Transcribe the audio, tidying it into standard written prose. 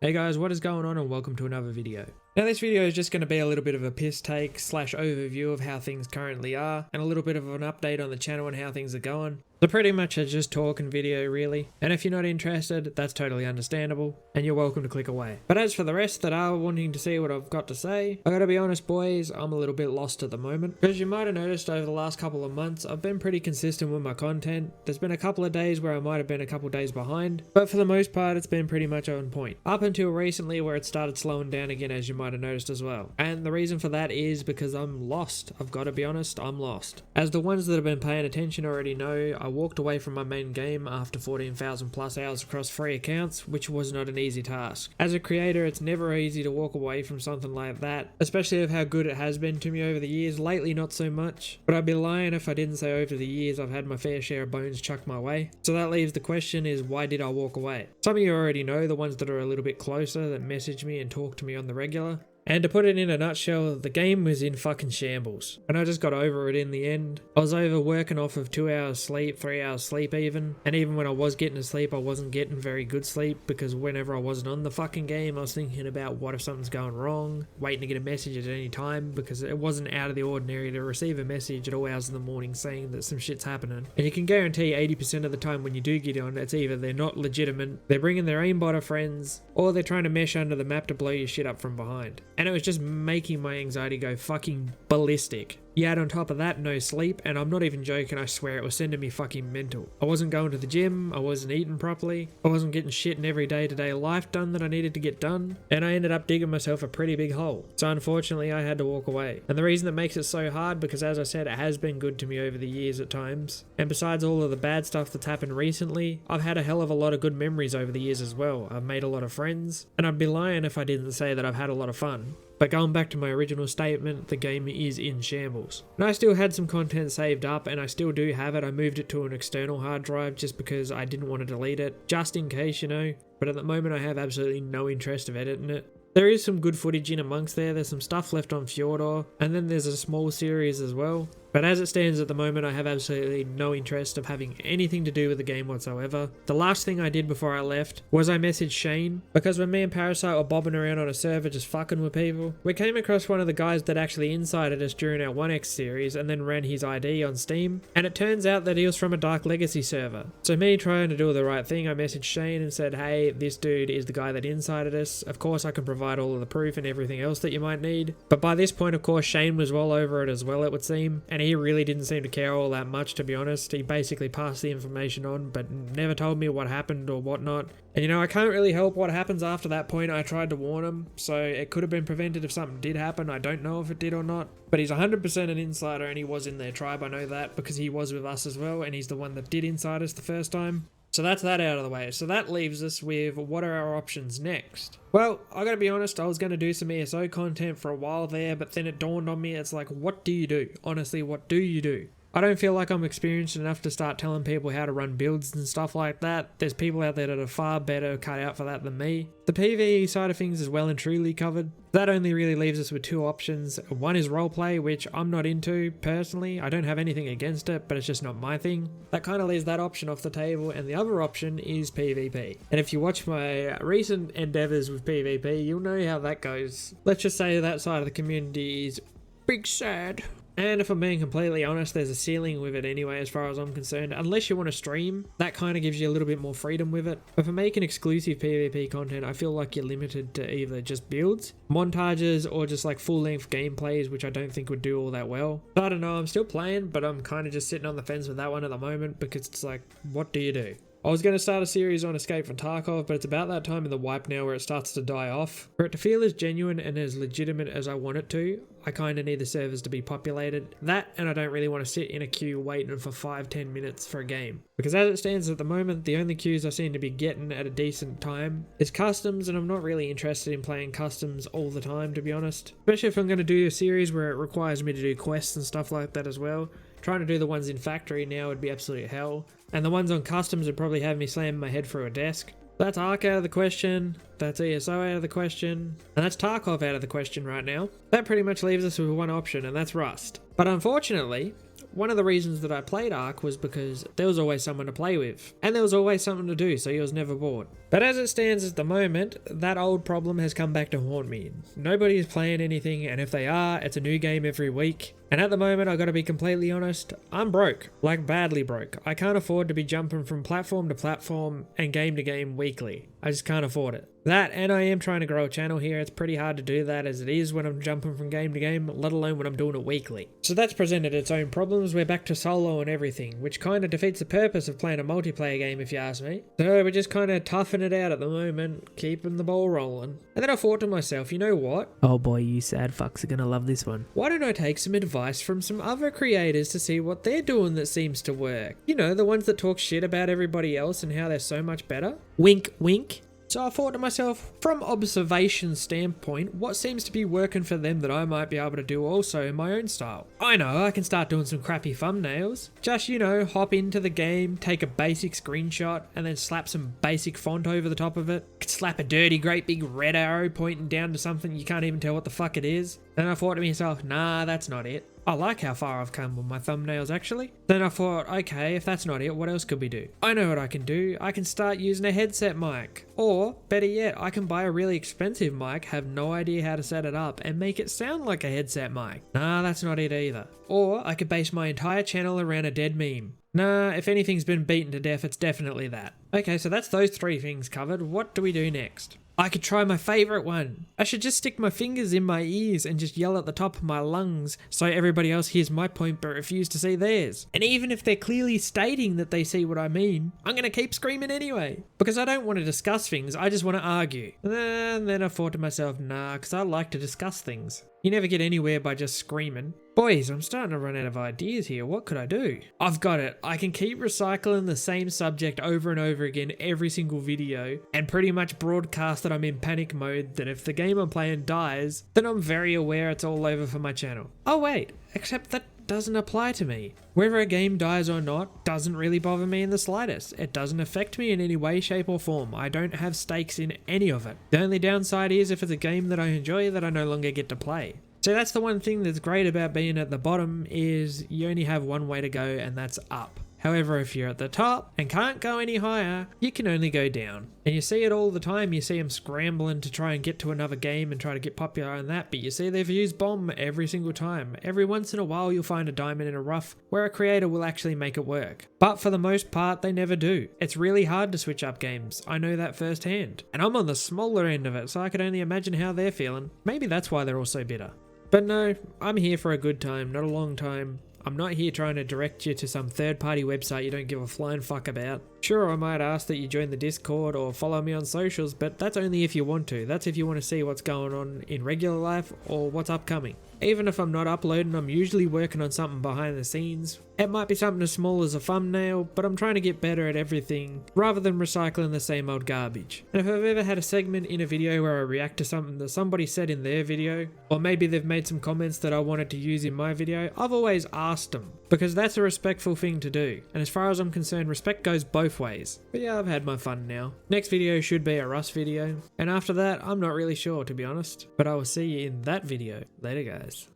Hey guys, what is going on and welcome to another video. Now this video is just going to be a little bit of a piss take / overview of how things currently are and a little bit of an update on the channel and how things are going. So pretty much a just talking video really, and if you're not interested, that's totally understandable and you're welcome to click away. But as for the rest that are wanting to see what I've got to say, I gotta be honest boys, I'm a little bit lost at the moment. Because you might have noticed over the last couple of months, I've been pretty consistent with my content. There's been a couple of days where I might have been a couple days behind, but for the most part it's been pretty much on point. Up until recently where it started slowing down again, as you might have noticed as well. And the reason for that is because I'm lost. I've got to be honest, I'm lost. As the ones that have been paying attention already know, I walked away from my main game after 14,000 plus hours across 3 accounts, which was not an easy task. As a creator, it's never easy to walk away from something like that, especially of how good it has been to me over the years. Lately, not so much, but I'd be lying if I didn't say over the years I've had my fair share of bones chucked my way. So that leaves the question is, why did I walk away? Some of you already know, the ones that are a little bit closer, that message me and talk to me on the regular. And to put it in a nutshell, the game was in fucking shambles. And I just got over it in the end. I was over working off of 2 hours sleep, 3 hours sleep even. And even when I was getting to sleep, I wasn't getting very good sleep because whenever I wasn't on the fucking game, I was thinking about what if something's going wrong, waiting to get a message at any time because it wasn't out of the ordinary to receive a message at all hours in the morning saying that some shit's happening. And you can guarantee 80% of the time when you do get on, it's either they're not legitimate, they're bringing their aimbot of friends, or they're trying to mesh under the map to blow your shit up from behind. And it was just making my anxiety go fucking ballistic. You add on top of that no sleep, and I'm not even joking, I swear it was sending me fucking mental. I wasn't going to the gym, I wasn't eating properly, I wasn't getting shit in every day-to-day life done that I needed to get done, and I ended up digging myself a pretty big hole. So unfortunately I had to walk away. And the reason that makes it so hard, because as I said, it has been good to me over the years at times. And besides all of the bad stuff that's happened recently, I've had a hell of a lot of good memories over the years as well. I've made a lot of friends, and I'd be lying if I didn't say that I've had a lot of fun. But going back to my original statement, the game is in shambles. And I still had some content saved up, and I still do have it. I moved it to an external hard drive just because I didn't want to delete it, just in case, you know. But at the moment I have absolutely no interest of editing it. There is some good footage in amongst there, there's some stuff left on Fjordor, and then there's a small series as well. But as it stands at the moment, I have absolutely no interest of having anything to do with the game whatsoever. The last thing I did before I left was I messaged Shane, because when me and Parasite were bobbing around on a server just fucking with people, we came across one of the guys that actually insided us during our 1x series and then ran his ID on Steam, and it turns out that he was from a Dark Legacy server. So me trying to do the right thing, I messaged Shane and said, hey, this dude is the guy that insided us. Of course I can provide all of the proof and everything else that you might need. But by this point, of course, Shane was well over it as well, it would seem, and he really didn't seem to care all that much, to be honest. He basically passed the information on, but never told me what happened or whatnot. And you know, I can't really help what happens after that point. I tried to warn him, so it could have been prevented if something did happen. I don't know if it did or not. But he's 100% an insider, and he was in their tribe. I know that because he was with us as well, and he's the one that did inside us the first time. So that's that out of the way. So that leaves us with, what are our options next? Well, I gotta be honest, I was gonna do some ESO content for a while there, but then it dawned on me, it's like, what do you do? Honestly, what do you do? I don't feel like I'm experienced enough to start telling people how to run builds and stuff like that. There's people out there that are far better cut out for that than me. The PvE side of things is well and truly covered. That only really leaves us with 2 options. One is roleplay, which I'm not into personally. I don't have anything against it, but it's just not my thing. That kind of leaves that option off the table, and the other option is PvP. And if you watch my recent endeavors with PvP, you'll know how that goes. Let's just say that side of the community is big sad. And if I'm being completely honest, there's a ceiling with it anyway as far as I'm concerned. Unless you want to stream, that kind of gives you a little bit more freedom with it. But for making exclusive PvP content, I feel like you're limited to either just builds, montages, or just like full-length gameplays, which I don't think would do all that well. So I don't know, I'm still playing, but I'm kind of just sitting on the fence with that one at the moment because it's like, what do you do? I was going to start a series on Escape from Tarkov, but it's about that time in the wipe now where it starts to die off. For it to feel as genuine and as legitimate as I want it to, I kind of need the servers to be populated. That, and I don't really want to sit in a queue waiting for 5-10 minutes for a game. Because as it stands at the moment, the only queues I seem to be getting at a decent time is customs, and I'm not really interested in playing customs all the time, to be honest. Especially if I'm going to do a series where it requires me to do quests and stuff like that as well. Trying to do the ones in factory now would be absolute hell. And the ones on customs would probably have me slam my head through a desk. That's Ark out of the question, that's ESO out of the question, and that's Tarkov out of the question right now. That pretty much leaves us with one option, and that's Rust. But unfortunately, one of the reasons that I played Ark was because there was always someone to play with, and there was always something to do, so you was never bored. But as it stands at the moment, that old problem has come back to haunt me. Nobody is playing anything, and if they are, it's a new game every week. And at the moment, I gotta be completely honest, I'm broke. Like badly broke. I can't afford to be jumping from platform to platform and game to game weekly. I just can't afford it. That, and I am trying to grow a channel here. It's pretty hard to do that as it is when I'm jumping from game to game, let alone when I'm doing it weekly. So that's presented its own problems. We're back to solo and everything, which kind of defeats the purpose of playing a multiplayer game if you ask me. So we're just kind of toughing it out at the moment, keeping the ball rolling. And then I thought to myself, you know what? Oh boy, you sad fucks are gonna love this one. Why don't I take some advice from some other creators to see what they're doing that seems to work? You know, the ones that talk shit about everybody else and how they're so much better? Wink, wink. So I thought to myself, from observation standpoint, what seems to be working for them that I might be able to do also in my own style? I know I can start doing some crappy thumbnails. Just, you know, hop into the game, take a basic screenshot, and then slap some basic font over the top of it. Slap a dirty, great big red arrow pointing down to something you can't even tell what the fuck it is. Then I thought to myself, nah, that's not it. I like how far I've come with my thumbnails actually. Then I thought, okay, if that's not it, what else could we do? I know what I can do. I can start using a headset mic. Or, better yet, I can buy a really expensive mic, have no idea how to set it up, and make it sound like a headset mic. Nah, that's not it either. Or, I could base my entire channel around a dead meme. Nah, if anything's been beaten to death, it's definitely that. Okay, so that's those three things covered. What do we do next? I could try my favourite one. I should just stick my fingers in my ears and just yell at the top of my lungs so everybody else hears my point but refuse to see theirs. And even if they're clearly stating that they see what I mean, I'm going to keep screaming anyway. Because I don't want to discuss things, I just want to argue. And then I thought to myself, nah, because I like to discuss things. You never get anywhere by just screaming. Boys, I'm starting to run out of ideas here. What could I do? I've got it. I can keep recycling the same subject over and over again every single video and pretty much broadcast that I'm in panic mode, that if the game I'm playing dies, then I'm very aware it's all over for my channel. Oh wait, except that doesn't apply to me. Whether a game dies or not doesn't really bother me in the slightest. It doesn't affect me in any way, shape or form. I don't have stakes in any of it. The only downside is if it's a game that I enjoy that I no longer get to play. So that's the one thing that's great about being at the bottom is you only have one way to go and that's up. However, if you're at the top and can't go any higher, you can only go down. And you see it all the time. You see them scrambling to try and get to another game and try to get popular on that, but you see their views bomb every single time. Every once in a while you'll find a diamond in a rough where a creator will actually make it work. But for the most part, they never do. It's really hard to switch up games. I know that firsthand. And I'm on the smaller end of it, so I can only imagine how they're feeling. Maybe that's why they're all so bitter. But no, I'm here for a good time, not a long time. I'm not here trying to direct you to some third-party website you don't give a flying fuck about. Sure, I might ask that you join the Discord or follow me on socials, but that's only if you want to. That's if you want to see what's going on in regular life or what's upcoming. Even if I'm not uploading, I'm usually working on something behind the scenes. It might be something as small as a thumbnail, but I'm trying to get better at everything rather than recycling the same old garbage. And if I've ever had a segment in a video where I react to something that somebody said in their video, or maybe they've made some comments that I wanted to use in my video, I've always asked them, because that's a respectful thing to do. And as far as I'm concerned, respect goes both ways. But yeah, I've had my fun now. Next video should be a Rust video, and after that, I'm not really sure to be honest. But I will see you in that video. Later guys.